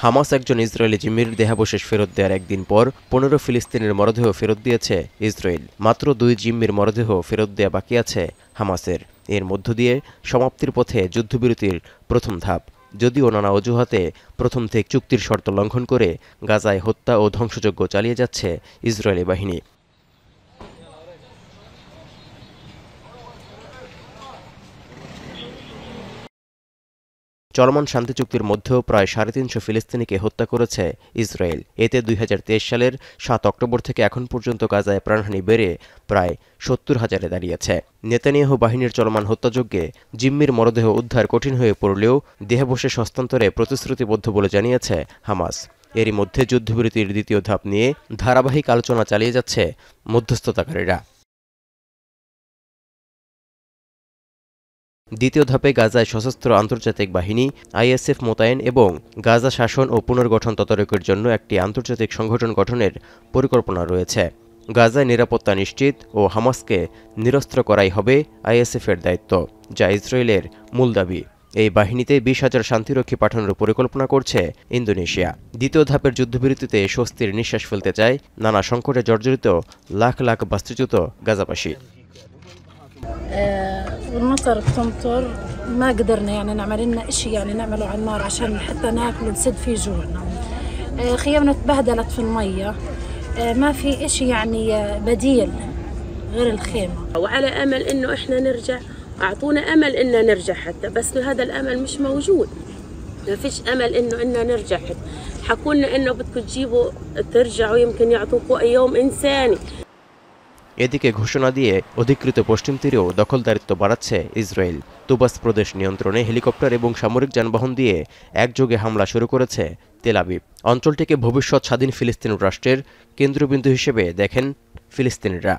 Hamas একজন Israeli জিম্মির দেহাবশেষ ফেরত দেওয়ার একদিন পর ১৫ ফিলিস্তিনের মরদেহ ফেরত দিয়েছে ইসরায়েল। মাত্র ২ জিম্মির মরদেহ ফেরত দেয়া বাকি আছে হামাসের। এর মধ্য দিয়ে সমাপ্তির পথে যুদ্ধবিরতির প্রথম ধাপ। যদিও নানা অজুহাতে প্রথম থেকে চুক্তির শর্ত লঙ্ঘন করে গাজায় হত্যা ও ধ্বংসযজ্ঞ চালিয়ে যাচ্ছে ইসরায়েলি বাহিনী। চলমান শান্তি চুক্তির মধ্যেও প্রায় ৩৫০ ফিলিস্তিনিকে হত্যা করেছে ইসরায়েল। এতে ২০২৩ সালের ৭ অক্টোবর থেকে এখন পর্যন্ত গাজায় প্রাণহানি বেড়ে প্রায় ৭০,০০০-এ দাঁড়িয়েছে। নেতানিয়াহু বাহিনীর চলমান হত্যাযজ্ঞে জিম্মির মরদেহ উদ্ধার কঠিন হয়ে পড়লেও দেহাবশেষ হস্তান্তরে প্রতিশ্রুতিবদ্ধ বলে জানিয়েছে হামাস। এরই মধ্যে যুদ্ধবিরতির দ্বিতীয় ধাপ নিয়ে ধারাবাহিক আলোচনা চালিয়ে যাচ্ছে মধ্যস্থতাকারীরা। দ্বিতীয় ধাপে গাজায় সশস্ত্র আন্তর্জাতিক বাহিনী আইএসএফ মোতায়েন এবং গাজা শাসন ও পুনর্গঠন তদারকির জন্য একটি আন্তর্জাতিক সংগঠন গঠনের পরিকল্পনা রয়েছে। গাজায় নিরাপত্তা নিশ্চিত ও হামাসকে নিরস্ত্র করাই হবে আইএসএফের দায়িত্ব, যা ইসরায়েলের মূল দাবি। এই বাহিনীতে ২০,০০০ শান্তিরক্ষী পাঠানোর পরিকল্পনা করছে ইন্দোনেশিয়া। দ্বিতীয় ধাপের যুদ্ধবিরতিতে স্বস্তির নিঃশ্বাস ফেলতে চায় নানা সংকটে জর্জরিত লাখ লাখ বাস্তুচ্যুত গাজাবাসী। والمطر بتمطر ما قدرنا يعني نعمل لنا إشي يعني نعمله على النار عشان حتى ناكل ونسد فيه جوعنا. خيامنا تبهدلت في المية، ما في إشي يعني بديل غير الخيمة. وعلى أمل إنه إحنا نرجع، أعطونا أمل إننا نرجع حتى، بس هذا الأمل مش موجود. ما فيش أمل إننا نرجع حتى. حكوا لنا إنه بدكم تجيبوا ترجعوا يمكن يعطوكوا يوم إنساني. এদিকে ঘোষণা দিয়ে অধিকৃত পশ্চিম তীরেও দখলদারিত্ব বাড়াচ্ছে ইসরায়েল। তুবাস প্রদেশ নিয়ন্ত্রণে হেলিকপ্টার এবং সামরিক যানবাহন দিয়ে একযোগে হামলা শুরু করেছে তেল আবিব। অঞ্চলটিকে ভবিষ্যৎ স্বাধীন ফিলিস্তিন রাষ্ট্রের কেন্দ্রবিন্দু হিসেবে দেখেন ফিলিস্তিনিরা।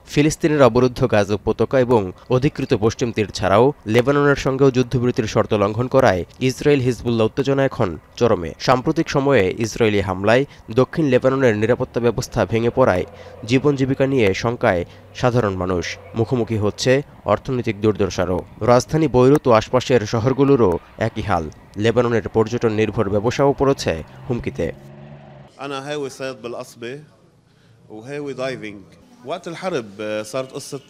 ফিলিস্তিনের অবরুদ্ধ গাজা উপত্যকা এবং অধিকৃত পশ্চিম তীর ছাড়াও লেবাননের সঙ্গেও যুদ্ধবিরতির শর্ত লঙ্ঘন করায় ইসরায়েল হিজবুল্লাহ উত্তেজনা এখন চরমে। সাম্প্রতিক সময়ে ইসরায়েলি হামলায় দক্ষিণ লেবাননের নিরাপত্তা ব্যবস্থা ভেঙে পড়ায় জীবন জীবিকা নিয়ে শঙ্কায় সাধারণ মানুষ। মুখোমুখি হচ্ছে অর্থনৈতিক দুর্দশারও। রাজধানী বৈরুত ও আশপাশের শহরগুলোরও একই হাল। লেবাননের পর্যটন নির্ভর ব্যবসাও পড়েছে হুমকিতে। وقت الحرب صارت قصة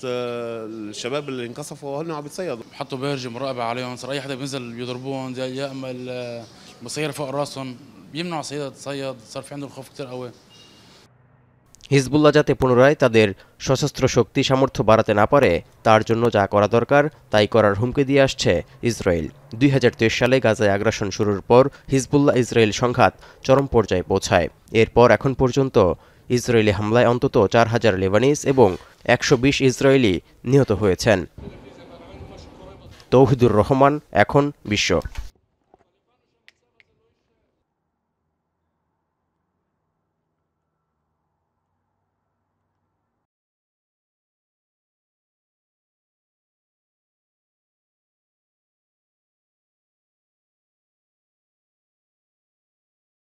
الشباب اللي انقصفوا وهن عم بيتصيدوا، حطوا بارجة مراقبة عليهم، صار أي حدا بينزل بيضربوهم، يا أما المسيرة فوق راسهم بيمنعوا صيادة تصيد، صار في عندهم خوف كتير قوي। হিজবুল্লাহ যাতে পুনরায় তাদের সশস্ত্র শক্তি সামর্থ্য বাড়াতে না পারে তার জন্য যা করা দরকার তাই করার হুমকি দিয়ে আসছে ইসরায়েল। ২০২৩ সালে গাজায় আগ্রাসন শুরুর পর হিজবুল্লাহ ইসরায়েল সংঘাত চরম পর্যায়ে পৌঁছায়। এরপর এখন পর্যন্ত ইসরায়েলি হামলায় অন্তত ৪,০০০ লেবানিজ এবং ১২০ ইসরায়েলি নিহত হয়েছেন। তৌহিদুর রহমান, এখন বিশ্ব।